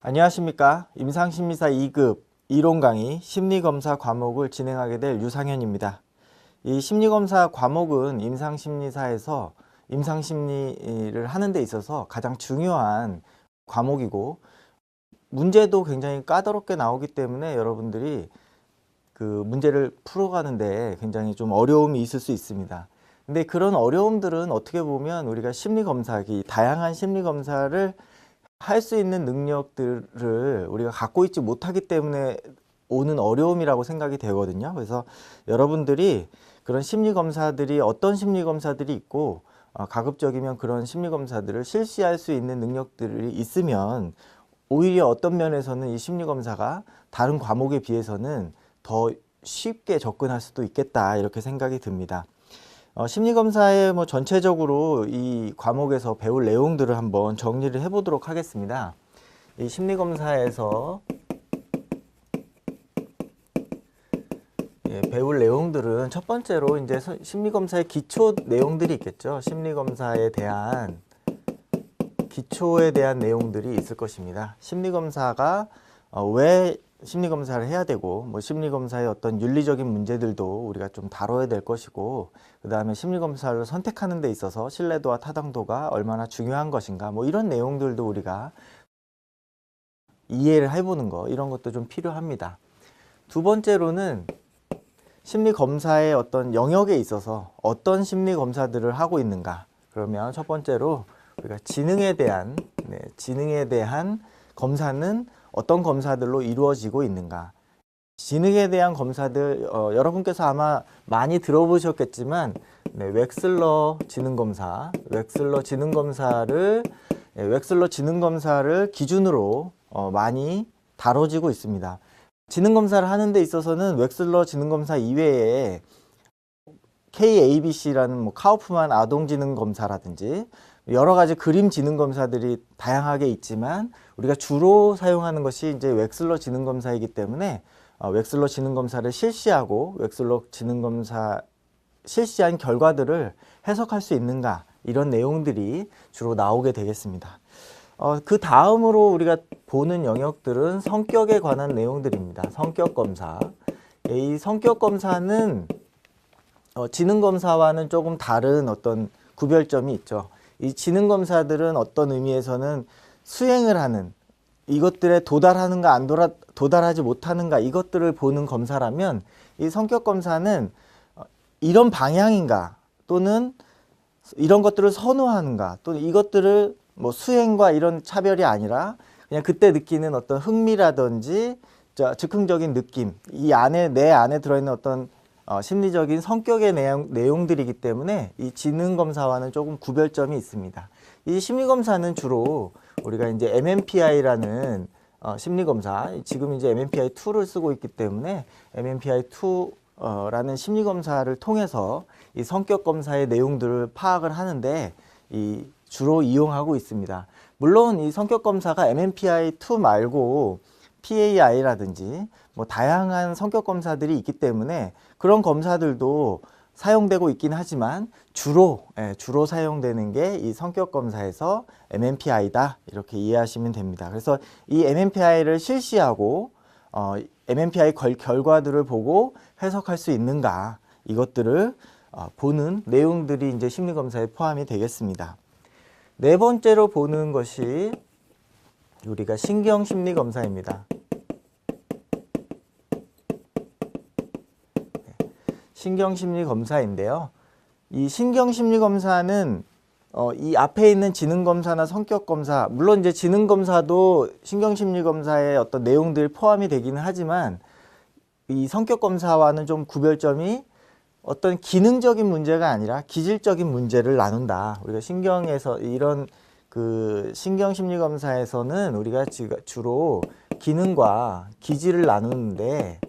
안녕하십니까. 임상심리사 2급 이론 강의 심리검사 과목을 진행하게 될 유상현입니다. 이 심리검사 과목은 임상심리사에서 임상심리를 하는 데 있어서 가장 중요한 과목이고, 문제도 굉장히 까다롭게 나오기 때문에 여러분들이 그 문제를 풀어가는데 굉장히 좀 어려움이 있을 수 있습니다. 근데 그런 어려움들은 어떻게 보면 우리가 심리검사, 다양한 심리검사를 할 수 있는 능력들을 우리가 갖고 있지 못하기 때문에 오는 어려움이라고 생각이 되거든요. 그래서 여러분들이 그런 심리검사들이 어떤 심리검사들이 있고, 가급적이면 그런 심리검사들을 실시할 수 있는 능력들이 있으면 오히려 어떤 면에서는 이 심리검사가 다른 과목에 비해서는 더 쉽게 접근할 수도 있겠다, 이렇게 생각이 듭니다. 심리검사의 전체적으로 이 과목에서 배울 내용들을 한번 정리를 해보도록 하겠습니다. 이 심리검사에서 배울 내용들은 첫 번째로 이제 심리검사의 기초 내용들이 있겠죠. 심리검사에 대한 기초에 대한 내용들이 있을 것입니다. 심리검사가 왜 심리검사를 해야 되고, 심리검사의 어떤 윤리적인 문제들도 우리가 좀 다뤄야 될 것이고, 그 다음에 심리검사를 선택하는 데 있어서 신뢰도와 타당도가 얼마나 중요한 것인가, 이런 내용들도 우리가 이해를 해보는 거, 이런 것도 좀 필요합니다. 두 번째로는 심리검사의 어떤 영역에 있어서 어떤 심리검사들을 하고 있는가. 그러면 첫 번째로 우리가 지능에 대한 검사는 어떤 검사들로 이루어지고 있는가. 지능에 대한 검사들, 여러분께서 아마 많이 들어보셨겠지만, 웩슬러 지능검사를 기준으로 많이 다뤄지고 있습니다. 지능검사를 하는 데 있어서는 웩슬러 지능검사 이외에 KABC라는 카우프만 아동지능검사라든지 여러 가지 그림 지능검사들이 다양하게 있지만, 우리가 주로 사용하는 것이 이제 웩슬러 지능검사이기 때문에 웩슬러 지능검사를 실시하고 웩슬러 지능검사 실시한 결과들을 해석할 수 있는가, 이런 내용들이 주로 나오게 되겠습니다. 그 다음으로 우리가 보는 영역들은 성격에 관한 내용들입니다. 성격검사. 이 성격검사는 지능검사와는 조금 다른 어떤 구별점이 있죠. 이 지능검사들은 어떤 의미에서는 수행을 하는, 이것들에 도달하는가 도달하지 못하는가, 이것들을 보는 검사라면, 이 성격검사는 이런 방향인가, 또는 이런 것들을 선호하는가, 또는 이것들을 수행과 이런 차별이 아니라 그냥 그때 느끼는 어떤 흥미라든지 즉흥적인 느낌, 내 안에 들어있는 어떤 심리적인 성격의 내용들이기 때문에 이 지능검사와는 조금 구별점이 있습니다. 이 심리검사는 주로 우리가 이제 MMPI라는 심리검사, 지금 이제 MMPI-2를 쓰고 있기 때문에 MMPI-2라는 심리검사를 통해서 이 성격검사의 내용들을 파악을 하는데 주로 이용하고 있습니다. 물론 이 성격검사가 MMPI-2 말고 PAI라든지 다양한 성격검사들이 있기 때문에 그런 검사들도 사용되고 있긴 하지만 주로 사용되는 게 이 성격검사에서 MMPI다, 이렇게 이해하시면 됩니다. 그래서 이 MMPI를 실시하고 MMPI 결과들을 보고 해석할 수 있는가, 이것들을 보는 내용들이 이제 심리검사에 포함이 되겠습니다. 네 번째로 보는 것이 우리가 신경심리검사입니다. 신경심리검사인데요. 이 신경심리검사는 이 앞에 있는 지능검사나 성격검사, 물론 이제 지능검사도 신경심리검사의 어떤 내용들 포함이 되기는 하지만, 이 성격검사와는 좀 구별점이 어떤 기능적인 문제가 아니라 기질적인 문제를 나눈다. 우리가 신경에서 이런 신경심리검사에서는 우리가 주로 기능과 기질을 나누는데,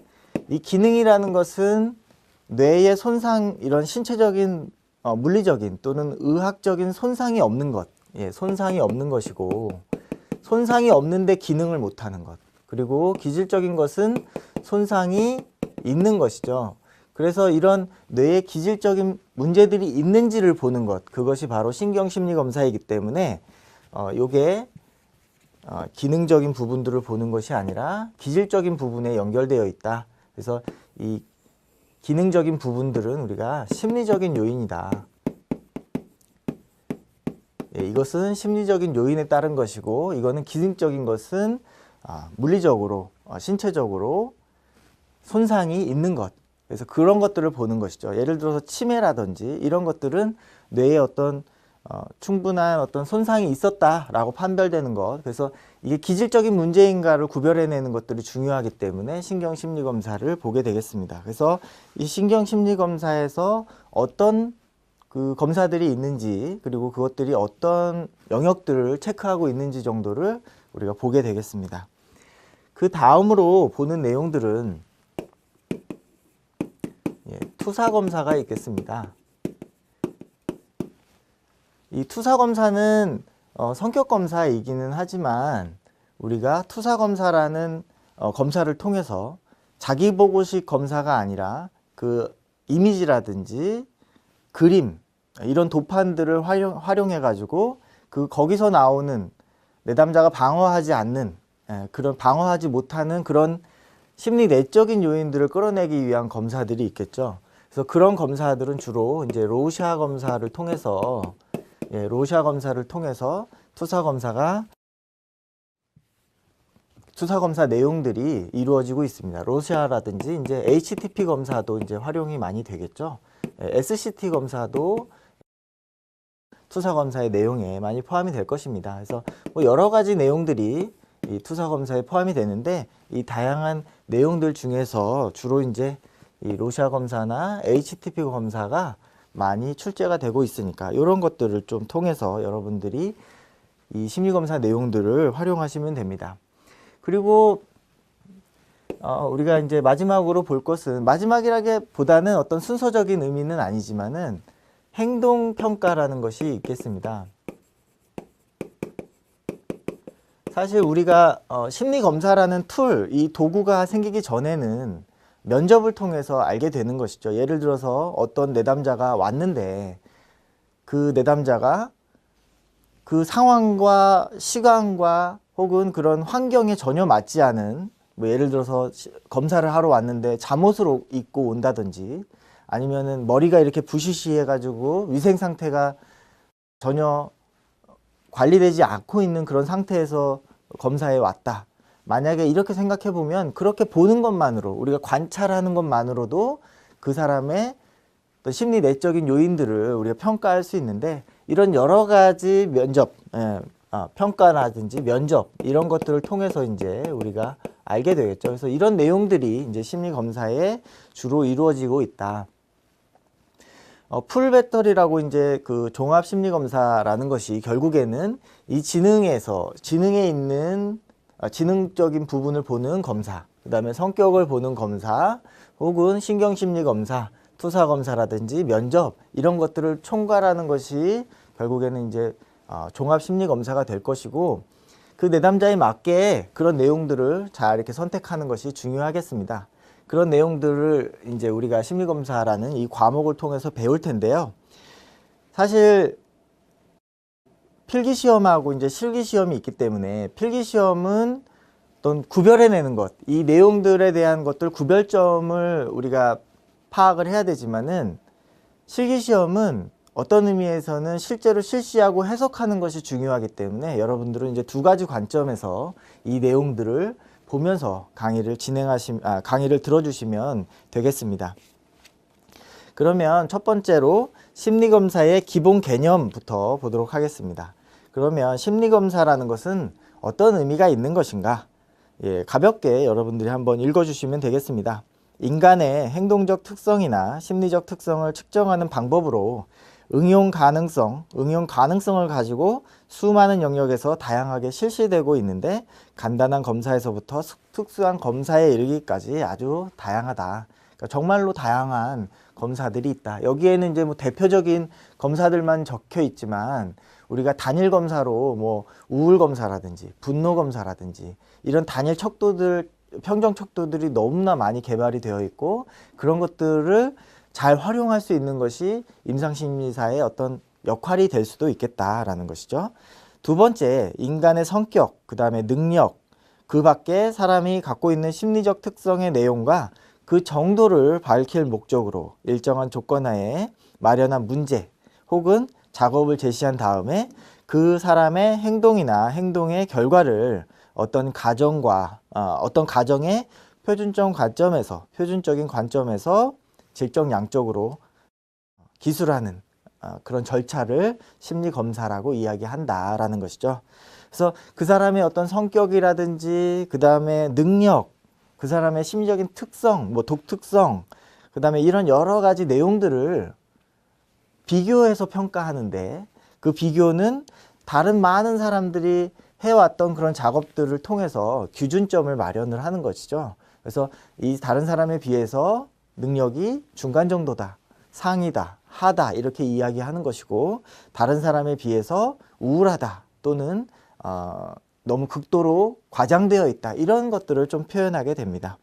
이 기능이라는 것은 뇌의 손상, 이런 신체적인 물리적인 또는 의학적인 손상이 없는 것, 손상이 없는 것이고, 손상이 없는데 기능을 못하는 것. 그리고 기질적인 것은 손상이 있는 것이죠. 그래서 이런 뇌에 기질적인 문제들이 있는지를 보는 것, 그것이 바로 신경심리검사이기 때문에 요게 기능적인 부분들을 보는 것이 아니라 기질적인 부분에 연결되어 있다. 그래서 이 기능적인 부분들은 우리가 심리적인 요인이다. 예, 이것은 심리적인 요인에 따른 것이고, 이거는 기능적인 것은 물리적으로, 신체적으로 손상이 있는 것. 그래서 그런 것들을 보는 것이죠. 예를 들어서 치매라든지 이런 것들은 뇌에 어떤 충분한 어떤 손상이 있었다라고 판별되는 것. 그래서 이게 기질적인 문제인가를 구별해내는 것들이 중요하기 때문에 신경심리검사를 보게 되겠습니다. 그래서 이 신경심리검사에서 어떤 그 검사들이 있는지, 그리고 그것들이 어떤 영역들을 체크하고 있는지 정도를 우리가 보게 되겠습니다. 그 다음으로 보는 내용들은 투사검사가 있겠습니다. 이 투사검사는 성격검사이기는 하지만 우리가 투사검사라는 검사를 통해서 자기보고식 검사가 아니라 그 이미지라든지 그림, 이런 도판들을 활용해 가지고 거기서 나오는 내담자가 방어하지 않는, 그런 방어하지 못하는 그런 심리 내적인 요인들을 끌어내기 위한 검사들이 있겠죠. 그래서 그런 검사들은 주로 이제 로시아 검사를 통해서, 로시아 검사를 통해서 투사 검사 내용들이 이루어지고 있습니다. 로시아라든지 이제 HTP 검사도 이제 활용이 많이 되겠죠. SCT 검사도 투사 검사의 내용에 많이 포함이 될 것입니다. 그래서 뭐 여러 가지 내용들이 이 투사 검사에 포함이 되는데, 이 다양한 내용들 중에서 주로 이제 이 로시아 검사나 HTP 검사가 많이 출제가 되고 있으니까 이런 것들을 좀 통해서 여러분들이 이 심리검사 내용들을 활용하시면 됩니다. 그리고 우리가 이제 마지막으로 볼 것은, 마지막이라기보다는 어떤 순서적인 의미는 아니지만은 행동평가라는 것이 있겠습니다. 사실 우리가 심리검사라는 툴, 이 도구가 생기기 전에는 면접을 통해서 알게 되는 것이죠. 예를 들어서 어떤 내담자가 왔는데 그 내담자가 그 상황과 시간과 혹은 그런 환경에 전혀 맞지 않은, 뭐 예를 들어서 검사를 하러 왔는데 잠옷을 입고 온다든지, 아니면은 머리가 이렇게 부시시해 가지고 위생 상태가 전혀 관리되지 않고 있는 그런 상태에서 검사에 왔다. 만약에 이렇게 생각해 보면, 그렇게 보는 것만으로, 우리가 관찰하는 것만으로도 그 사람의 또 심리 내적인 요인들을 우리가 평가할 수 있는데, 이런 여러 가지 면접, 평가라든지 면접, 이런 것들을 통해서 이제 우리가 알게 되겠죠. 그래서 이런 내용들이 이제 심리 검사에 주로 이루어지고 있다. 풀배터리라고 이제 그 종합 심리 검사라는 것이 결국에는 이 지능에 있는 지능적인 부분을 보는 검사, 그 다음에 성격을 보는 검사, 혹은 신경심리 검사, 투사 검사라든지 면접, 이런 것들을 총괄하는 것이 결국에는 이제 종합 심리 검사가 될 것이고, 그 내담자에 맞게 그런 내용들을 잘 이렇게 선택하는 것이 중요하겠습니다. 그런 내용들을 이제 우리가 심리검사라는 이 과목을 통해서 배울 텐데요. 사실 필기시험하고 이제 실기시험이 있기 때문에, 필기시험은 어떤 구별해내는 것, 이 내용들에 대한 것들 구별점을 우리가 파악을 해야 되지만은, 실기시험은 어떤 의미에서는 실제로 실시하고 해석하는 것이 중요하기 때문에, 여러분들은 이제 두 가지 관점에서 이 내용들을 보면서 강의를 들어주시면 되겠습니다. 그러면 첫 번째로 심리검사의 기본 개념부터 보도록 하겠습니다. 그러면 심리검사라는 것은 어떤 의미가 있는 것인가? 가볍게 여러분들이 한번 읽어주시면 되겠습니다. 인간의 행동적 특성이나 심리적 특성을 측정하는 방법으로 응용 가능성을 가지고 수많은 영역에서 다양하게 실시되고 있는데, 간단한 검사에서부터 특수한 검사에 이르기까지 아주 다양하다. 그러니까 정말로 다양한 검사들이 있다. 여기에는 이제 뭐 대표적인 검사들만 적혀 있지만, 우리가 단일 검사로 뭐 우울 검사라든지 분노 검사라든지 이런 단일 척도들, 평정 척도들이 너무나 많이 개발이 되어 있고, 그런 것들을 잘 활용할 수 있는 것이 임상심리사의 어떤 역할이 될 수도 있겠다라는 것이죠. 두 번째, 인간의 성격, 그 다음에 능력, 그 밖에 사람이 갖고 있는 심리적 특성의 내용과 그 정도를 밝힐 목적으로 일정한 조건 하에 마련한 문제 혹은 작업을 제시한 다음에 그 사람의 행동이나 행동의 결과를 어떤 가정의 표준적인 관점에서 질적양적으로 기술하는 그런 절차를 심리검사라고 이야기한다라는 것이죠. 그래서 그 사람의 어떤 성격이라든지 그 다음에 능력, 그 사람의 심리적인 특성, 뭐 독특성, 그 다음에 이런 여러 가지 내용들을 비교해서 평가하는데 그 비교는 다른 많은 사람들이 해왔던 그런 작업들을 통해서 기준점을 마련을 하는 것이죠. 그래서 이 다른 사람에 비해서 능력이 중간 정도다, 상이다, 하다 이렇게 이야기하는 것이고 다른 사람에 비해서 우울하다 또는 너무 극도로 과장되어 있다 이런 것들을 좀 표현하게 됩니다.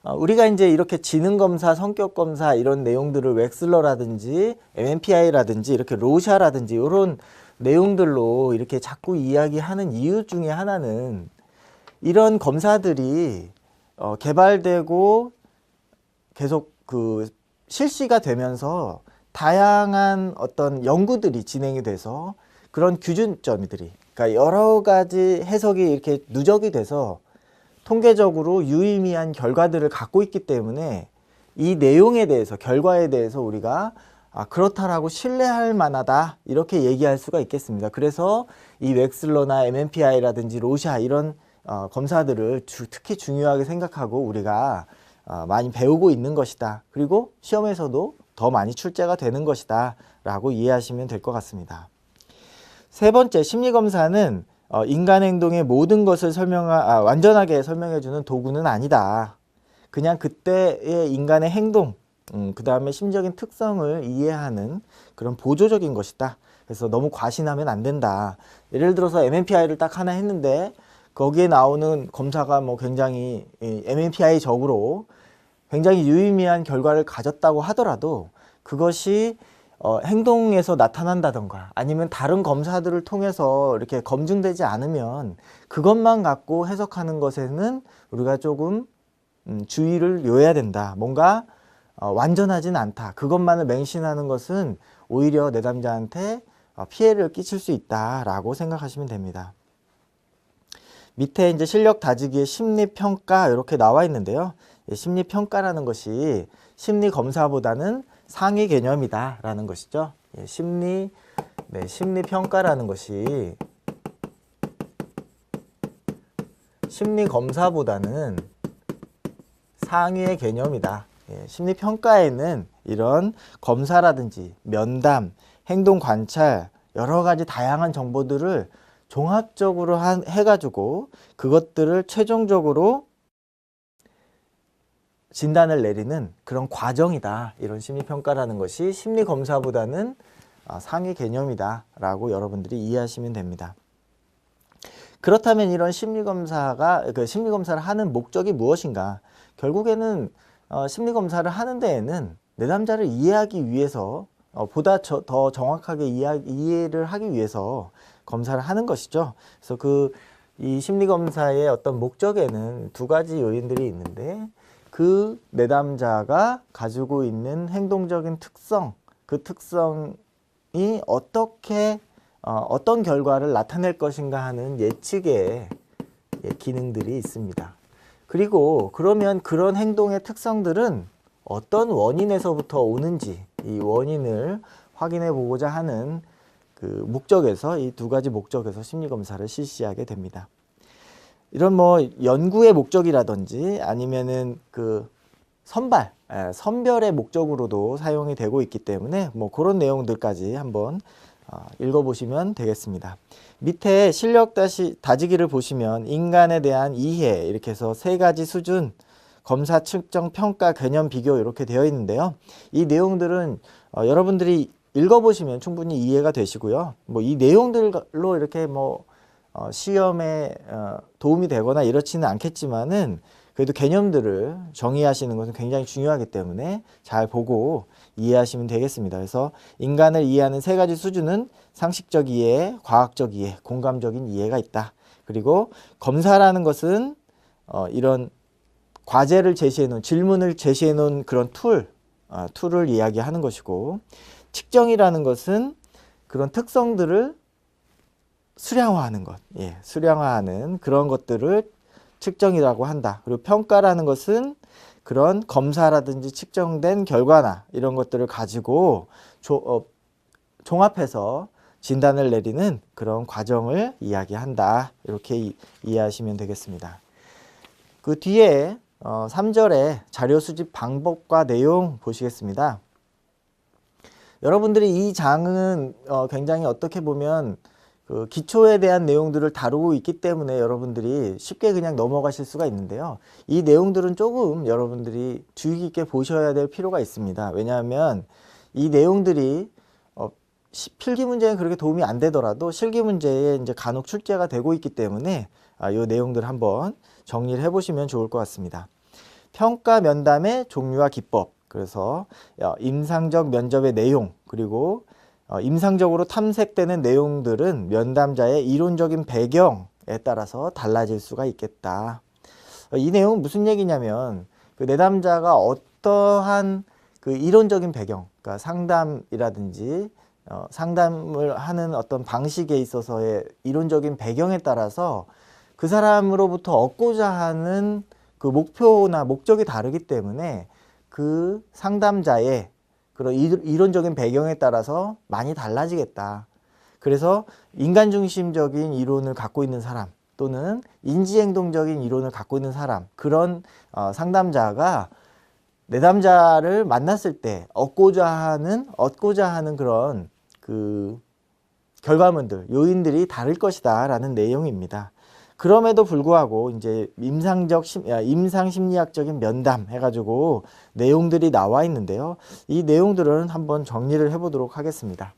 우리가 이제 이렇게 지능검사, 성격검사 이런 내용들을 웩슬러라든지 MMPI라든지 이렇게 로샤라든지 이런 내용들로 이렇게 자꾸 이야기하는 이유 중에 하나는 이런 검사들이 개발되고 계속 그 실시가 되면서 다양한 어떤 연구들이 진행이 돼서 그런 기준점들이 그러니까 여러 가지 해석이 이렇게 누적이 돼서 통계적으로 유의미한 결과들을 갖고 있기 때문에 이 내용에 대해서 결과에 대해서 우리가 그렇다라고 신뢰할 만하다 이렇게 얘기할 수가 있겠습니다. 그래서 이 웩슬러나 MMPI라든지 로샤 이런 검사들을 특히 중요하게 생각하고 우리가 많이 배우고 있는 것이다. 그리고 시험에서도 더 많이 출제가 되는 것이다 라고 이해하시면 될 것 같습니다. 세 번째, 심리검사는 인간 행동의 모든 것을 완전하게 설명해주는 도구는 아니다. 그냥 그때의 인간의 행동, 그 다음에 심리적인 특성을 이해하는 그런 보조적인 것이다. 그래서 너무 과신하면 안 된다. 예를 들어서 MMPI를 딱 하나 했는데 거기에 나오는 검사가 뭐 굉장히 MMPI적으로 굉장히 유의미한 결과를 가졌다고 하더라도 그것이 행동에서 나타난다던가 아니면 다른 검사들을 통해서 이렇게 검증되지 않으면 그것만 갖고 해석하는 것에는 우리가 조금 주의를 요해야 된다. 뭔가 완전하진 않다. 그것만을 맹신하는 것은 오히려 내담자한테 피해를 끼칠 수 있다라고 생각하시면 됩니다. 밑에 이제 실력 다지기의 심리평가 이렇게 나와 있는데요. 심리평가라는 것이 심리검사보다는 상위 개념이다 라는 것이죠. 심리평가라는 것이 심리검사보다는 상위의 개념이다. 심리평가에는 이런 검사라든지 면담, 행동관찰 여러 가지 다양한 정보들을 종합적으로 해가지고 그것들을 최종적으로 진단을 내리는 그런 과정이다. 이런 심리평가라는 것이 심리검사보다는 상위 개념이다 라고 여러분들이 이해하시면 됩니다. 그렇다면 이런 심리검사를 하는 목적이 무엇인가? 결국에는 심리검사를 하는 데에는 내담자를 이해하기 위해서 보다 더 정확하게 이해를 하기 위해서 검사를 하는 것이죠. 그래서 이 심리검사의 어떤 목적에는 두 가지 요인들이 있는데 그 내담자가 가지고 있는 행동적인 특성, 그 특성이 어떤 결과를 나타낼 것인가 하는 예측의 기능들이 있습니다. 그리고 그러면 그런 행동의 특성들은 어떤 원인에서부터 오는지 이 원인을 확인해 보고자 하는 그 목적에서 이 두 가지 목적에서 심리검사를 실시하게 됩니다. 이런 뭐 연구의 목적이라든지 아니면은 그 선별의 목적으로도 사용이 되고 있기 때문에 뭐 그런 내용들까지 한번 읽어보시면 되겠습니다. 밑에 실력 다지기를 보시면 인간에 대한 이해 이렇게 해서 세 가지 수준 검사 측정 평가 개념 비교 이렇게 되어 있는데요. 이 내용들은 여러분들이 읽어보시면 충분히 이해가 되시고요. 뭐 이 내용들로 이렇게 뭐 시험에 도움이 되거나 이렇지는 않겠지만은 그래도 개념들을 정의하시는 것은 굉장히 중요하기 때문에 잘 보고 이해하시면 되겠습니다. 그래서 인간을 이해하는 세 가지 수준은 상식적 이해, 과학적 이해, 공감적인 이해가 있다. 그리고 검사라는 것은 이런 과제를 제시해 놓은, 질문을 제시해 놓은 그런 툴을 이야기하는 것이고, 측정이라는 것은 그런 특성들을 수량화하는 것, 수량화하는 그런 것들을 측정이라고 한다. 그리고 평가라는 것은 그런 검사라든지 측정된 결과나 이런 것들을 가지고 종합해서 진단을 내리는 그런 과정을 이야기한다. 이렇게 이해하시면 되겠습니다. 그 뒤에 3절에 자료 수집 방법과 내용 보시겠습니다. 여러분들이 이 장은 굉장히 어떻게 보면 그 기초에 대한 내용들을 다루고 있기 때문에 여러분들이 쉽게 그냥 넘어가실 수가 있는데요. 이 내용들은 조금 여러분들이 주의 깊게 보셔야 될 필요가 있습니다. 왜냐하면 이 내용들이 필기 문제는 그렇게 도움이 안 되더라도 실기 문제에 이제 간혹 출제가 되고 있기 때문에 이 내용들 한번 정리를 해보시면 좋을 것 같습니다. 평가 면담의 종류와 기법, 그래서 임상적 면접의 내용, 그리고 임상적으로 탐색되는 내용들은 면담자의 이론적인 배경에 따라서 달라질 수가 있겠다. 이 내용은 무슨 얘기냐면 그 내담자가 어떠한 그 이론적인 배경, 그러니까 상담이라든지 상담을 하는 어떤 방식에 있어서의 이론적인 배경에 따라서 그 사람으로부터 얻고자 하는 그 목표나 목적이 다르기 때문에 그 상담자의 그런 이론적인 배경에 따라서 많이 달라지겠다. 그래서 인간중심적인 이론을 갖고 있는 사람 또는 인지행동적인 이론을 갖고 있는 사람, 그런 상담자가 내담자를 만났을 때 얻고자 하는 그런 그 결과물들, 요인들이 다를 것이다 라는 내용입니다. 그럼에도 불구하고 이제 임상심리학적인 면담 해가지고 내용들이 나와 있는데요. 이 내용들은 한번 정리를 해보도록 하겠습니다.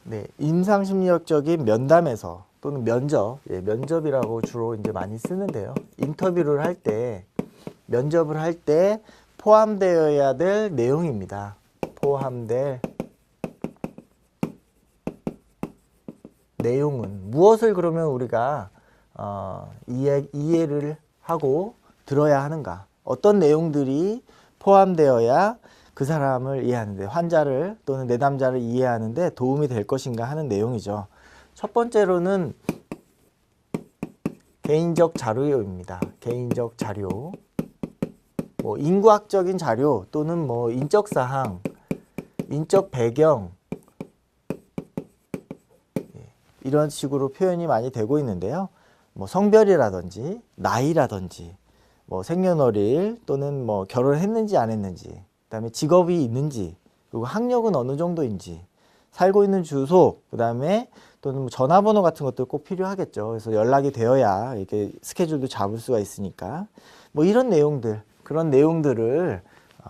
네, 임상심리학적인 면담에서 또는 면접이라고 주로 이제 많이 쓰는데요. 인터뷰를 할 때, 면접을 할 때 포함되어야 될 내용입니다. 포함될 내용은 무엇을 그러면 우리가 이해를 하고 들어야 하는가? 어떤 내용들이 포함되어야 그 사람을 이해하는데, 환자를 또는 내담자를 이해하는데 도움이 될 것인가 하는 내용이죠. 첫 번째로는 개인적 자료입니다. 개인적 자료. 인구학적인 자료 또는 인적 사항, 인적 배경, 이런 식으로 표현이 많이 되고 있는데요. 성별이라든지 나이라든지 생년월일 또는 결혼했는지 안 했는지, 그 다음에 직업이 있는지, 그리고 학력은 어느 정도인지, 살고 있는 주소, 그 다음에 또는 전화번호 같은 것도 꼭 필요하겠죠. 그래서 연락이 되어야 이렇게 스케줄도 잡을 수가 있으니까 이런 내용들, 그런 내용들을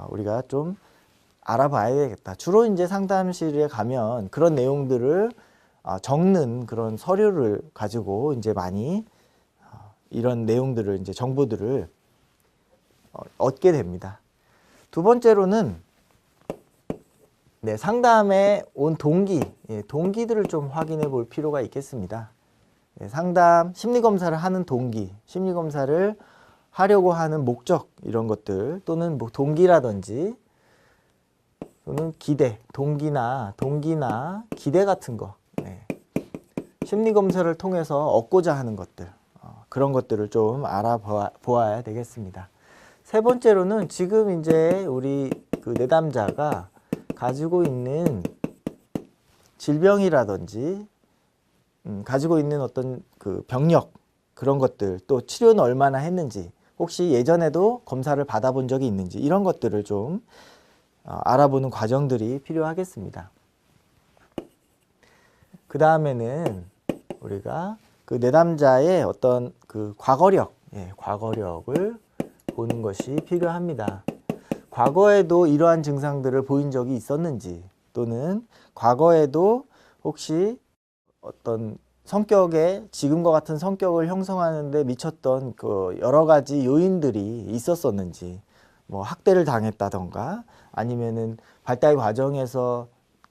우리가 좀 알아봐야 되겠다. 주로 이제 상담실에 가면 그런 내용들을 적는 그런 서류를 가지고 이제 많이 이런 내용들을, 이제 정보들을 얻게 됩니다. 두 번째로는 상담에 온 동기들을 좀 확인해 볼 필요가 있겠습니다. 상담, 심리검사를 하는 동기, 심리검사를 하려고 하는 목적, 이런 것들, 또는 동기라든지 또는 기대, 동기나 기대 같은 거, 심리검사를 통해서 얻고자 하는 것들, 그런 것들을 좀 알아보아야 되겠습니다. 세 번째로는 지금 이제 우리 그 내담자가 가지고 있는 질병이라든지 가지고 있는 어떤 그 병력, 그런 것들, 또 치료는 얼마나 했는지, 혹시 예전에도 검사를 받아본 적이 있는지, 이런 것들을 좀 알아보는 과정들이 필요하겠습니다. 그 다음에는 우리가 그 내담자의 어떤 그 과거력을 보는 것이 필요합니다. 과거에도 이러한 증상들을 보인 적이 있었는지, 또는 과거에도 혹시 어떤 성격에 지금과 같은 성격을 형성하는 데 미쳤던 그 여러 가지 요인들이 있었었는지, 뭐 학대를 당했다던가 아니면은 발달 과정에서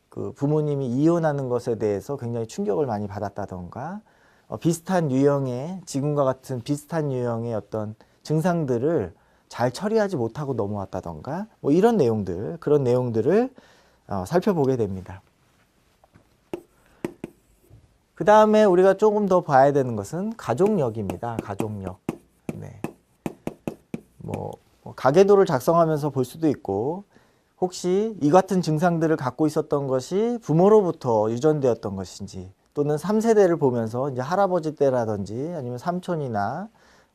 그 부모님이 이혼하는 것에 대해서 굉장히 충격을 많이 받았다던가, 비슷한 유형의, 지금과 같은 비슷한 유형의 어떤 증상들을 잘 처리하지 못하고 넘어왔다던가, 뭐 이런 내용들, 그런 내용들을 살펴보게 됩니다. 그 다음에 우리가 조금 더 봐야 되는 것은 가족력입니다. 가족력. 네. 뭐 가계도를 작성하면서 볼 수도 있고, 혹시 이 같은 증상들을 갖고 있었던 것이 부모로부터 유전되었던 것인지, 또는 3세대를 보면서 이제 할아버지 때라든지 아니면 삼촌이나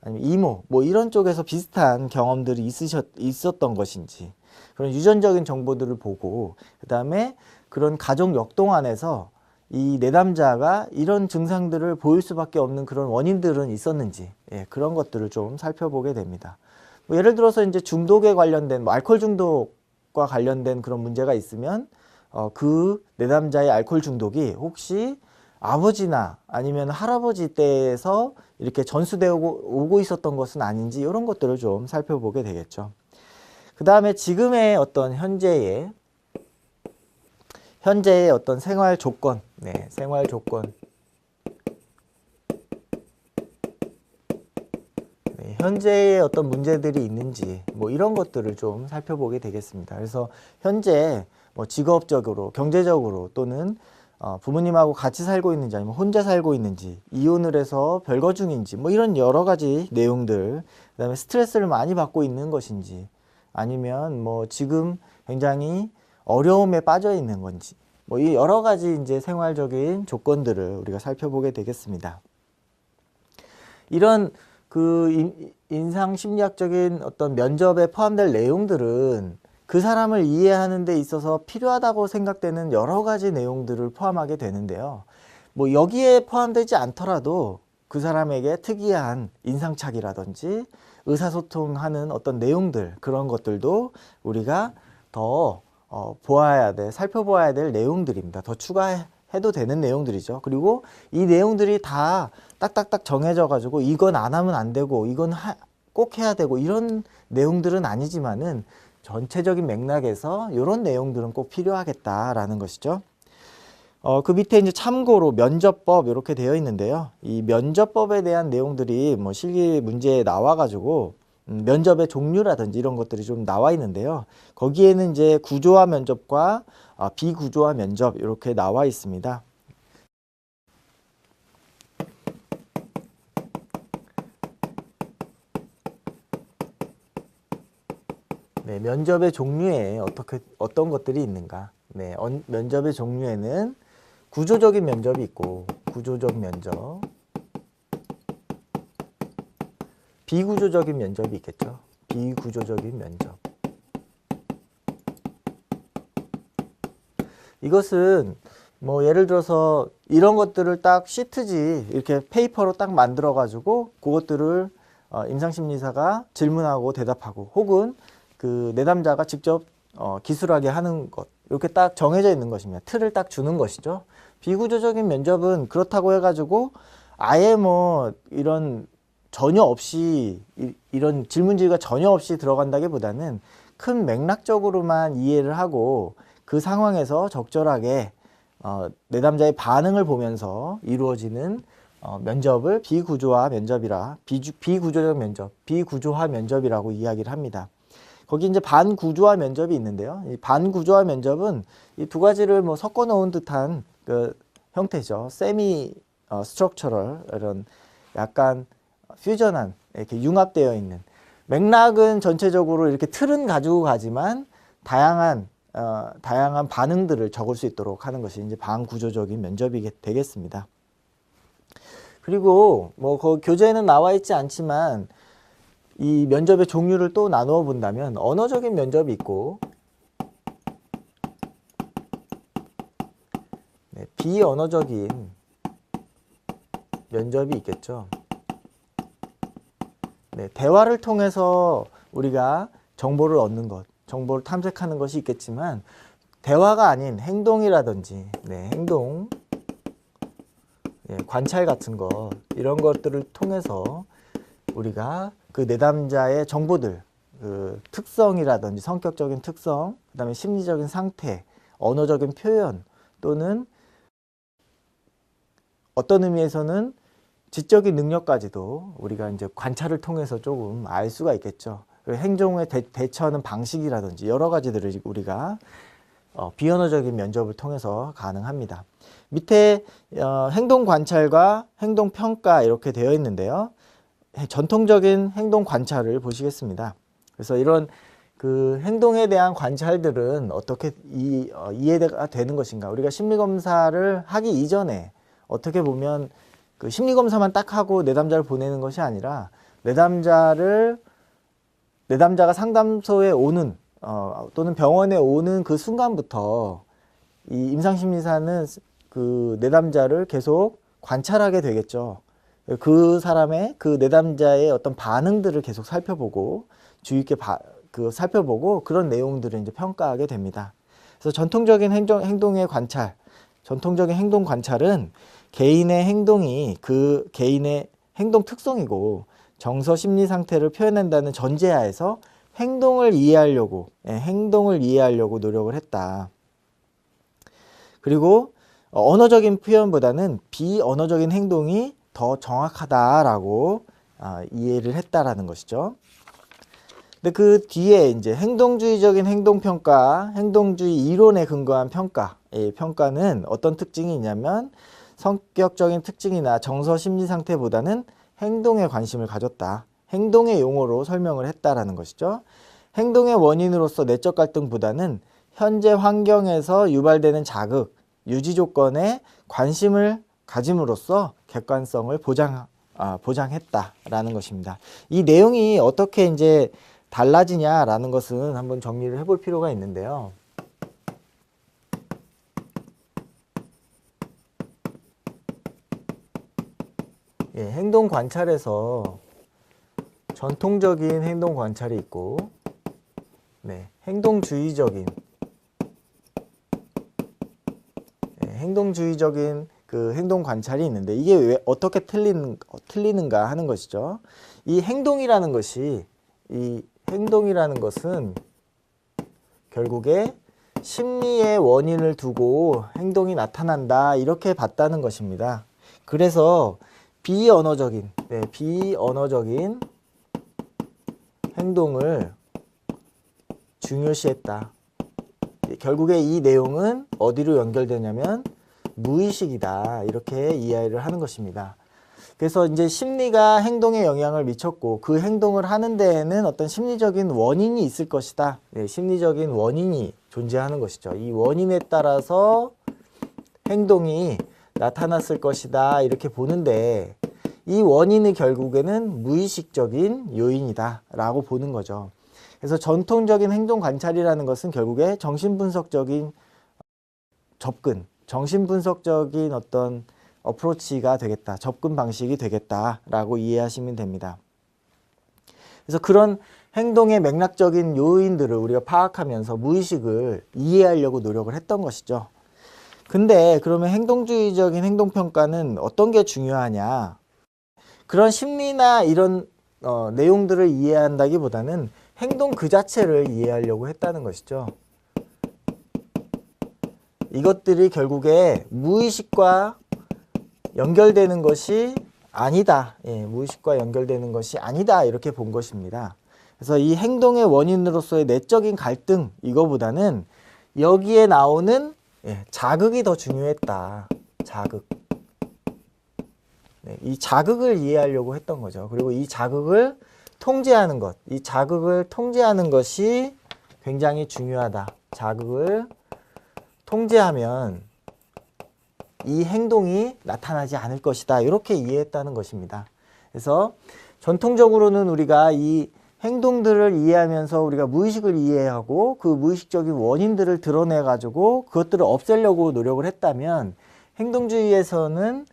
아니면 이모 뭐 이런 쪽에서 비슷한 경험들이 있었던 것인지, 그런 유전적인 정보들을 보고, 그 다음에 그런 가족 역동 안에서 이 내담자가 이런 증상들을 보일 수밖에 없는 그런 원인들은 있었는지, 그런 것들을 좀 살펴보게 됩니다. 뭐 예를 들어서 이제 중독에 관련된, 뭐 알코올 중독과 관련된 그런 문제가 있으면 그 내담자의 알코올 중독이 혹시 아버지나 아니면 할아버지 때에서 이렇게 전수되어 오고 있었던 것은 아닌지, 이런 것들을 좀 살펴보게 되겠죠. 그 다음에 지금의 어떤 현재의 어떤 생활 조건, 생활 조건, 현재의 어떤 문제들이 있는지, 뭐 이런 것들을 좀 살펴보게 되겠습니다. 그래서 현재 뭐 직업적으로, 경제적으로, 또는 부모님하고 같이 살고 있는지 아니면 혼자 살고 있는지, 이혼을 해서 별거 중인지, 뭐 이런 여러 가지 내용들, 그 다음에 스트레스를 많이 받고 있는 것인지, 아니면 뭐 지금 굉장히 어려움에 빠져 있는 건지, 뭐 이 여러 가지 이제 생활적인 조건들을 우리가 살펴보게 되겠습니다. 이런 그 인상 심리학적인 어떤 면접에 포함될 내용들은 그 사람을 이해하는 데 있어서 필요하다고 생각되는 여러 가지 내용들을 포함하게 되는데요. 뭐 여기에 포함되지 않더라도 그 사람에게 특이한 인상착의라든지 의사소통하는 어떤 내용들, 그런 것들도 우리가 더 살펴보아야 될 내용들입니다. 더 추가해도 되는 내용들이죠. 그리고 이 내용들이 다 딱딱딱 정해져 가지고 이건 안 하면 안 되고 이건 꼭 해야 되고 이런 내용들은 아니지만은, 전체적인 맥락에서 이런 내용들은 꼭 필요하겠다라는 것이죠. 그 밑에 이제 참고로 면접법 이렇게 되어 있는데요. 이 면접법에 대한 내용들이 뭐 실기 문제에 나와가지고 면접의 종류라든지 이런 것들이 좀 나와 있는데요. 거기에는 이제 구조화 면접과 비구조화 면접 이렇게 나와 있습니다. 네, 면접의 종류에 어떤 것들이 있는가. 네, 면접의 종류에는 구조적인 면접이 있고, 구조적 면접, 비구조적인 면접이 있겠죠. 비구조적인 면접. 이것은 뭐 예를 들어서 이런 것들을 딱 시트지 이렇게 페이퍼로 딱 만들어 가지고 그것들을 임상심리사가 질문하고 대답하고, 혹은 그 내담자가 직접 기술하게 하는 것, 이렇게 딱 정해져 있는 것입니다. 틀을 딱 주는 것이죠. 비구조적인 면접은 그렇다고 해가지고 아예 뭐 이런 전혀 없이 이런 질문지가 전혀 없이 들어간다기보다는 큰 맥락적으로만 이해를 하고 그 상황에서 적절하게 내담자의 반응을 보면서 이루어지는 면접을 비구조화 면접이라, 비구조적 면접, 비구조화 면접이라고 이야기를 합니다. 거기 이제 반구조화 면접이 있는데요. 이 반구조화 면접은 이 두 가지를 뭐 섞어 놓은 듯한 그 형태죠. 세미 스트럭처럴, 이런 약간 퓨전한, 이렇게 융합되어 있는, 맥락은 전체적으로 이렇게 틀은 가지고 가지만 다양한 반응들을 적을 수 있도록 하는 것이 이제 반구조적인 면접이 되겠습니다. 그리고 뭐 그 교재에는 나와 있지 않지만 이 면접의 종류를 또 나누어 본다면 언어적인 면접이 있고, 비언어적인 면접이 있겠죠. 대화를 통해서 우리가 정보를 얻는 것, 정보를 탐색하는 것이 있겠지만 대화가 아닌 행동이라든지 행동, 관찰 같은 것 이런 것들을 통해서 우리가 그 내담자의 정보들, 그 특성이라든지 성격적인 특성, 그 다음에 심리적인 상태, 언어적인 표현 또는 어떤 의미에서는 지적인 능력까지도 우리가 이제 관찰을 통해서 조금 알 수가 있겠죠. 행동에 대처하는 방식이라든지 여러 가지들을 우리가 비언어적인 면접을 통해서 가능합니다. 밑에 행동 관찰과 행동 평가 이렇게 되어 있는데요. 전통적인 행동 관찰을 보시겠습니다. 그래서 이런 그 행동에 대한 관찰들은 어떻게 이해가 되는 것인가? 우리가 심리검사를 하기 이전에 어떻게 보면 그 심리검사만 딱 하고 내담자를 보내는 것이 아니라 내담자가 상담소에 오는 또는 병원에 오는 그 순간부터 이 임상심리사는 그 내담자를 계속 관찰하게 되겠죠. 그 사람의 그 내담자의 어떤 반응들을 계속 살펴보고 주의 있게 살펴보고 그런 내용들을 이제 평가하게 됩니다. 그래서 전통적인 행동의 관찰, 전통적인 행동 관찰은 개인의 행동이 그 개인의 행동 특성이고 정서 심리 상태를 표현한다는 전제하에서 행동을 이해하려고 노력을 했다. 그리고 언어적인 표현보다는 비언어적인 행동이 더 정확하다라고 이해를 했다라는 것이죠. 근데 그 뒤에 이제 행동주의적인 행동평가, 행동주의 이론에 근거한 평가, 평가는 어떤 특징이 있냐면 성격적인 특징이나 정서 심리 상태보다는 행동에 관심을 가졌다. 행동의 용어로 설명을 했다라는 것이죠. 행동의 원인으로서 내적 갈등보다는 현재 환경에서 유발되는 자극, 유지 조건에 관심을 가짐으로써 객관성을 보장했다라는 것입니다. 이 내용이 어떻게 이제 달라지냐라는 것은 한번 정리를 해볼 필요가 있는데요. 행동 관찰에서 전통적인 행동 관찰이 있고, 행동주의적인 그 행동 관찰이 있는데 이게 왜 어떻게 틀리는가 하는 것이죠. 이 행동이라는 것은 결국에 심리의 원인을 두고 행동이 나타난다 이렇게 봤다는 것입니다. 그래서 비언어적인 행동을 중요시했다. 결국에 이 내용은 어디로 연결되냐면 무의식이다 이렇게 이해를 하는 것입니다. 그래서 이제 심리가 행동에 영향을 미쳤고 그 행동을 하는 데에는 어떤 심리적인 원인이 있을 것이다. 심리적인 원인이 존재하는 것이죠. 이 원인에 따라서 행동이 나타났을 것이다 이렇게 보는데 이 원인이 결국에는 무의식적인 요인이다 라고 보는 거죠. 그래서 전통적인 행동 관찰이라는 것은 결국에 정신분석적인 접근, 정신분석적인 어떤 어프로치가 되겠다, 접근 방식이 되겠다라고 이해하시면 됩니다. 그래서 그런 행동의 맥락적인 요인들을 우리가 파악하면서 무의식을 이해하려고 노력을 했던 것이죠. 근데 그러면 행동주의적인 행동평가는 어떤 게 중요하냐? 그런 심리나 이런 내용들을 이해한다기보다는 행동 그 자체를 이해하려고 했다는 것이죠. 이것들이 결국에 무의식과 연결되는 것이 아니다. 무의식과 연결되는 것이 아니다. 이렇게 본 것입니다. 그래서 이 행동의 원인으로서의 내적인 갈등 이거보다는 여기에 나오는 자극이 더 중요했다. 자극. 이 자극을 이해하려고 했던 거죠. 그리고 이 자극을 통제하는 것, 이 자극을 통제하는 것이 굉장히 중요하다. 자극을 통제하면 이 행동이 나타나지 않을 것이다. 이렇게 이해했다는 것입니다. 그래서 전통적으로는 우리가 이 행동들을 이해하면서 우리가 무의식을 이해하고 그 무의식적인 원인들을 드러내 가지고 그것들을 없애려고 노력을 했다면 행동주의에서는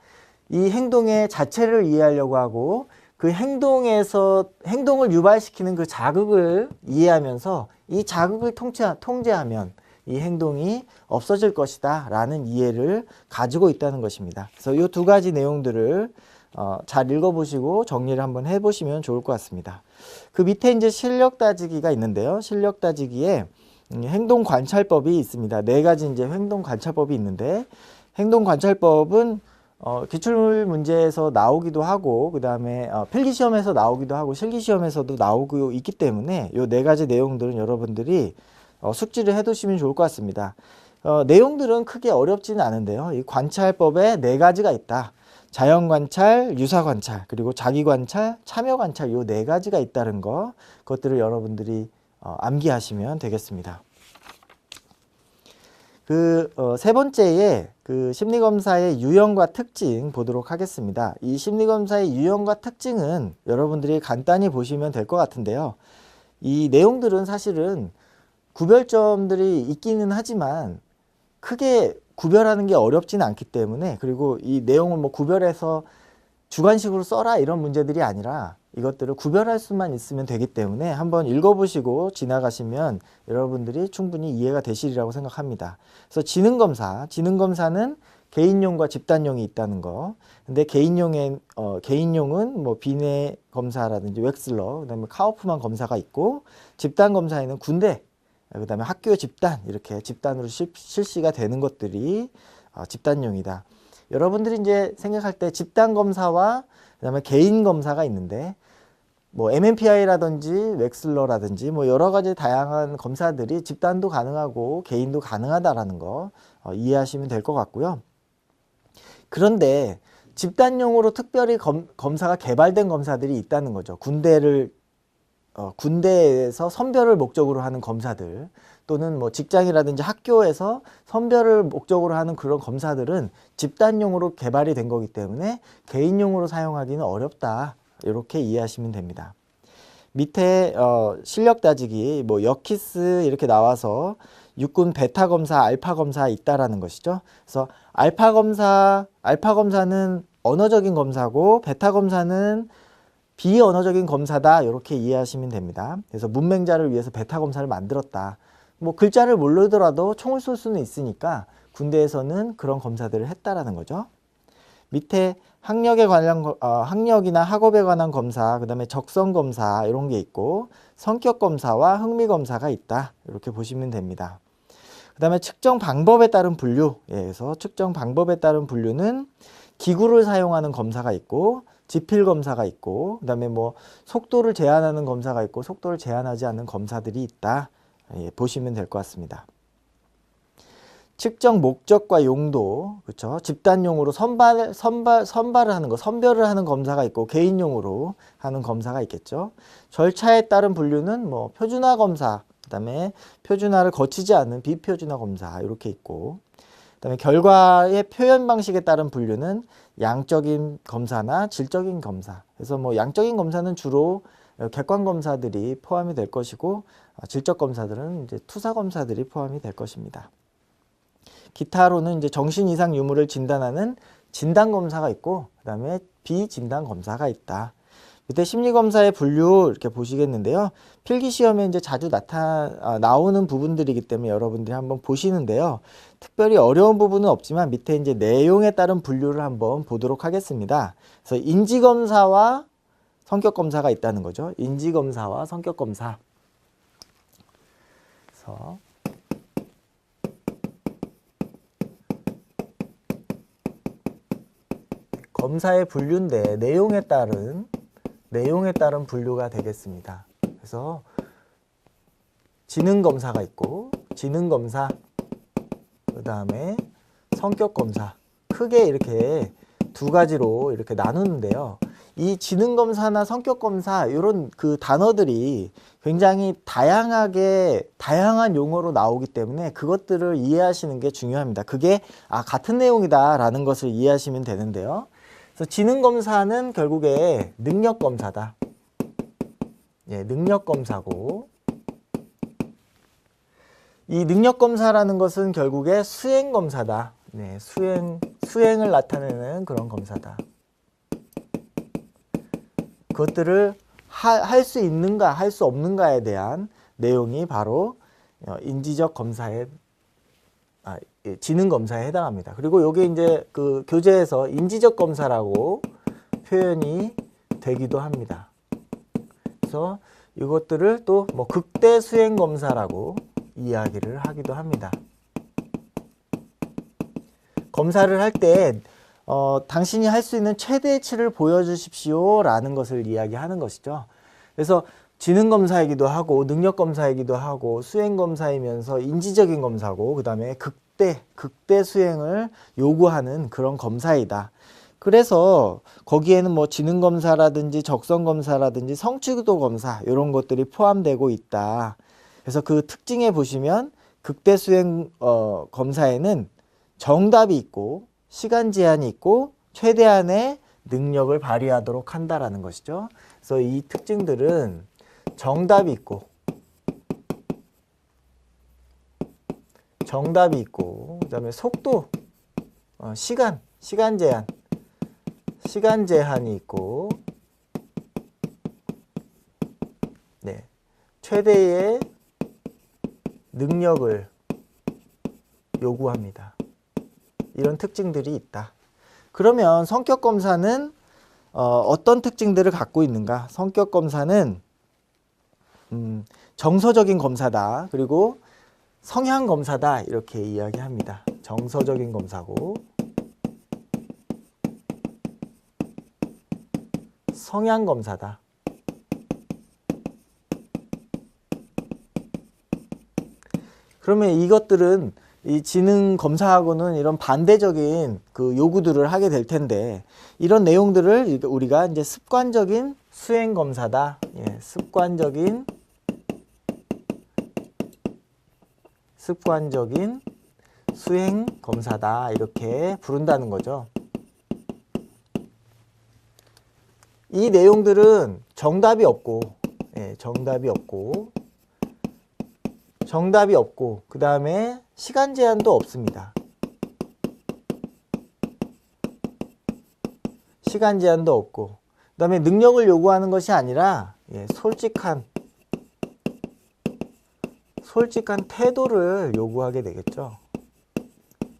이 행동의 자체를 이해하려고 하고 그 행동을 유발시키는 그 자극을 이해하면서 이 자극을 통제하면 이 행동이 없어질 것이다 라는 이해를 가지고 있다는 것입니다. 그래서 이 두 가지 내용들을 잘 읽어보시고 정리를 한번 해보시면 좋을 것 같습니다. 그 밑에 이제 실력 따지기가 있는데요. 실력 따지기에 행동 관찰법이 있습니다. 네 가지 이제 행동 관찰법이 있는데, 행동 관찰법은 기출 문제에서 나오기도 하고, 그 다음에 필기 시험에서 나오기도 하고, 실기 시험에서도 나오고 있기 때문에 이 네 가지 내용들은 여러분들이 숙지를 해두시면 좋을 것 같습니다. 내용들은 크게 어렵지는 않은데요. 이 관찰법에 네 가지가 있다. 자연 관찰, 유사 관찰, 그리고 자기 관찰, 참여 관찰, 요 네 가지가 있다는 거, 그것들을 여러분들이 암기하시면 되겠습니다. 세 번째에 그 심리검사의 유형과 특징 보도록 하겠습니다. 이 심리검사의 유형과 특징은 여러분들이 간단히 보시면 될 것 같은데요. 이 내용들은 사실은 구별점들이 있기는 하지만 크게 구별하는 게 어렵지는 않기 때문에, 그리고 이 내용을 뭐 구별해서 주관식으로 써라 이런 문제들이 아니라 이것들을 구별할 수만 있으면 되기 때문에 한번 읽어보시고 지나가시면 여러분들이 충분히 이해가 되시리라고 생각합니다. 그래서 지능검사는 개인용과 집단용이 있다는 거. 근데 개인용은 뭐 비네 검사라든지 웩슬러, 그다음에 카우프만 검사가 있고, 집단 검사에는 군대, 그다음에 학교 집단, 이렇게 집단으로 실시가 되는 것들이 집단용이다. 여러분들이 이제 생각할 때 집단 검사와 그다음에 개인 검사가 있는데, 뭐 MMPI라든지 웩슬러라든지 뭐 여러 가지 다양한 검사들이 집단도 가능하고 개인도 가능하다라는 거 이해하시면 될 것 같고요. 그런데 집단용으로 특별히 검사가 개발된 검사들이 있다는 거죠. 군대에서 선별을 목적으로 하는 검사들, 또는 뭐 직장이라든지 학교에서 선별을 목적으로 하는 그런 검사들은 집단용으로 개발이 된 거기 때문에 개인용으로 사용하기는 어렵다. 이렇게 이해하시면 됩니다. 밑에 실력 따지기, 뭐 여키스 이렇게 나와서 육군 베타 검사, 알파 검사 있다라는 것이죠. 그래서 알파 검사는 언어적인 검사고, 베타 검사는 비언어적인 검사다, 이렇게 이해하시면 됩니다. 그래서 문맹자를 위해서 베타 검사를 만들었다. 뭐 글자를 모르더라도 총을 쏠 수는 있으니까 군대에서는 그런 검사들을 했다라는 거죠. 밑에 학력이나 학업에 관한 검사, 그 다음에 적성 검사 이런 게 있고, 성격 검사와 흥미 검사가 있다, 이렇게 보시면 됩니다. 그 다음에 측정 방법에 따른 분류, 그래서 측정 방법에 따른 분류는 기구를 사용하는 검사가 있고, 지필 검사가 있고, 그 다음에 뭐 속도를 제한하는 검사가 있고, 속도를 제한하지 않는 검사들이 있다, 보시면 될 것 같습니다. 측정 목적과 용도, 그렇죠? 집단용으로 선별을 하는 검사가 있고, 개인용으로 하는 검사가 있겠죠. 절차에 따른 분류는 뭐 표준화 검사, 그다음에 표준화를 거치지 않는 비표준화 검사, 이렇게 있고, 그다음에 결과의 표현 방식에 따른 분류는 양적인 검사나 질적인 검사. 그래서 뭐 양적인 검사는 주로 객관 검사들이 포함이 될 것이고, 질적 검사들은 이제 투사 검사들이 포함이 될 것입니다. 기타로는 이제 정신 이상 유무를 진단하는 진단 검사가 있고, 그다음에 비진단 검사가 있다. 이때 심리검사의 분류 이렇게 보시겠는데요. 필기시험에 이제 자주 나오는 부분들이기 때문에 여러분들이 한번 보시는데요. 특별히 어려운 부분은 없지만 밑에 이제 내용에 따른 분류를 한번 보도록 하겠습니다. 그래서 인지검사와 성격검사가 있다는 거죠. 인지검사와 성격검사. 그래서 검사의 분류인데 내용에 따른 분류가 되겠습니다. 그래서 지능검사가 있고, 지능검사, 그 다음에 성격검사, 크게 이렇게 두 가지로 이렇게 나누는데요. 이 지능검사나 성격검사 이런 그 단어들이 굉장히 다양한 용어로 나오기 때문에 그것들을 이해하시는 게 중요합니다. 그게 같은 내용이다라는 것을 이해하시면 되는데요. 그래서 지능검사는 결국에 능력검사다. 능력검사고, 이 능력검사라는 것은 결국에 수행검사다. 수행을 나타내는 그런 검사다. 그것들을 할 수 있는가 할 수 없는가에 대한 내용이 바로 인지적 검사에 지능 검사에 해당합니다. 그리고 요게 이제 그 교재에서 인지적 검사라고 표현이 되기도 합니다. 그래서 이것들을 또 뭐 극대 수행 검사라고 이야기를 하기도 합니다. 검사를 할 때 당신이 할 수 있는 최대치를 보여주십시오 라는 것을 이야기하는 것이죠. 그래서 지능검사이기도 하고 능력검사이기도 하고 수행검사이면서 인지적인 검사고 그 다음에 극대 수행을 요구하는 그런 검사이다. 그래서 거기에는 뭐 지능검사라든지 적성검사라든지 성취도 검사 이런 것들이 포함되고 있다. 그래서 그 특징에 보시면 극대 수행 검사에는 정답이 있고 시간 제한이 있고 최대한의 능력을 발휘하도록 한다라는 것이죠. 그래서 이 특징들은 정답이 있고 그다음에 속도, 시간 제한이 있고 네, 최대의 능력을 요구합니다. 이런 특징들이 있다. 그러면 성격검사는 어떤 특징들을 갖고 있는가? 성격검사는 정서적인 검사다. 그리고 성향검사다. 이렇게 이야기합니다. 정서적인 검사고 성향검사다. 그러면 이것들은 이 지능 검사하고는 이런 반대적인 그 요구들을 하게 될 텐데 이런 내용들을 우리가 이제 습관적인 수행 검사다. 예, 습관적인 수행 검사다. 이렇게 부른다는 거죠. 이 내용들은 정답이 없고 그 다음에 시간 제한도 없습니다. 시간 제한도 없고 그 다음에 능력을 요구하는 것이 아니라 솔직한 태도를 요구하게 되겠죠.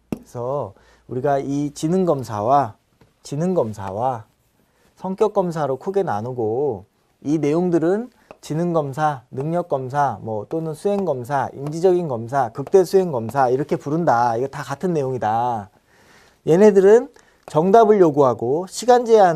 그래서 우리가 이 지능검사와 성격검사로 크게 나누고 이 내용들은 지능검사, 능력검사, 뭐 또는 수행검사, 인지적인 검사, 극대 수행검사 이렇게 부른다. 이거 다 같은 내용이다. 얘네들은 정답을 요구하고 시간 제한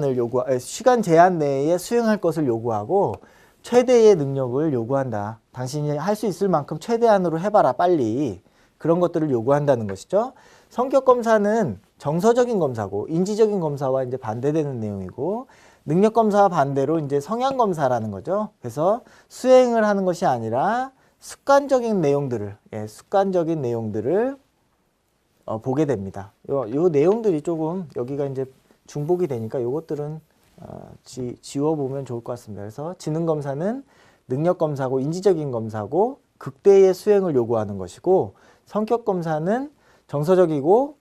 내에 수행할 것을 요구하고 최대의 능력을 요구한다. 당신이 할 수 있을 만큼 최대한으로 해봐라 빨리. 그런 것들을 요구한다는 것이죠. 성격검사는 정서적인 검사고 인지적인 검사와 이제 반대되는 내용이고 능력검사와 반대로 이제 성향검사라는 거죠. 그래서 수행을 하는 것이 아니라 습관적인 내용들을 보게 됩니다. 요 내용들이 조금 여기가 이제 중복이 되니까 요것들은 지워보면 좋을 것 같습니다. 그래서 지능검사는 능력검사고 인지적인 검사고 극대의 수행을 요구하는 것이고 성격검사는 정서적이고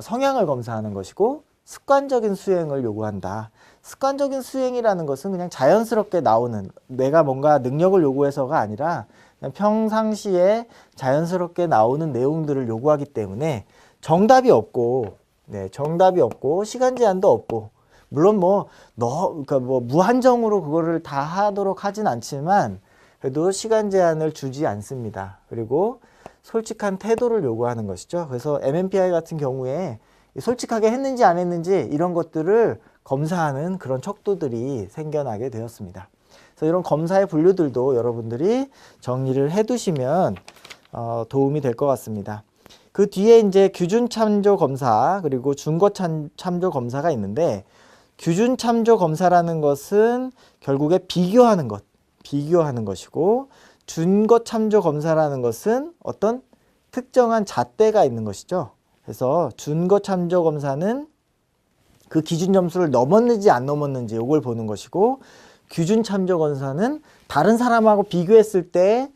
성향을 검사하는 것이고 습관적인 수행을 요구한다. 습관적인 수행이라는 것은 그냥 자연스럽게 나오는 내가 뭔가 능력을 요구해서가 아니라 그냥 평상시에 자연스럽게 나오는 내용들을 요구하기 때문에 정답이 없고 시간 제한도 없고 물론 그러니까 무한정으로 그거를 다 하도록 하진 않지만 그래도 시간 제한을 주지 않습니다. 그리고 솔직한 태도를 요구하는 것이죠. 그래서 MMPI 같은 경우에 솔직하게 했는지 안 했는지 이런 것들을 검사하는 그런 척도들이 생겨나게 되었습니다. 그래서 이런 검사의 분류들도 여러분들이 정리를 해두시면 도움이 될 것 같습니다. 그 뒤에 이제 규준 참조 검사 그리고 준거 참조 검사가 있는데 규준 참조 검사라는 것은 결국에 비교하는 것이고 준거 참조 검사라는 것은 어떤 특정한 잣대가 있는 것이죠. 그래서 준거 참조 검사는 그 기준 점수를 넘었는지 안 넘었는지 이걸 보는 것이고 규준 참조 검사는 다른 사람하고 비교했을 때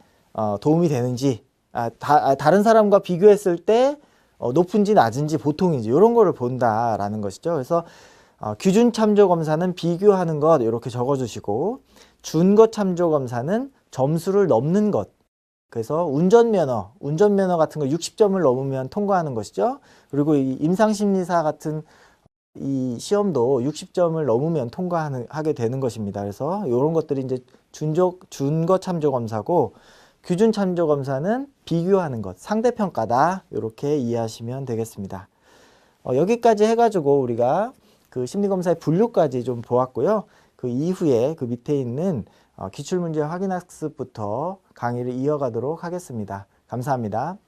도움이 되는지 다른 사람과 비교했을 때 높은지 낮은지 보통인지 이런 거를 본다라는 것이죠. 그래서 기준 참조 검사는 비교하는 것 이렇게 적어주시고, 준거 참조 검사는 점수를 넘는 것. 그래서 운전면허 같은 거 60점을 넘으면 통과하는 것이죠. 그리고 이 임상심리사 같은 이 시험도 60점을 넘으면 통과하게 되는 것입니다. 그래서 이런 것들이 이제 준거 참조 검사고, 기준 참조 검사는 비교하는 것, 상대평가다. 이렇게 이해하시면 되겠습니다. 여기까지 해가지고 우리가 그 심리검사의 분류까지 좀 보았고요. 그 이후에 그 밑에 있는 기출문제 확인학습부터 강의를 이어가도록 하겠습니다. 감사합니다.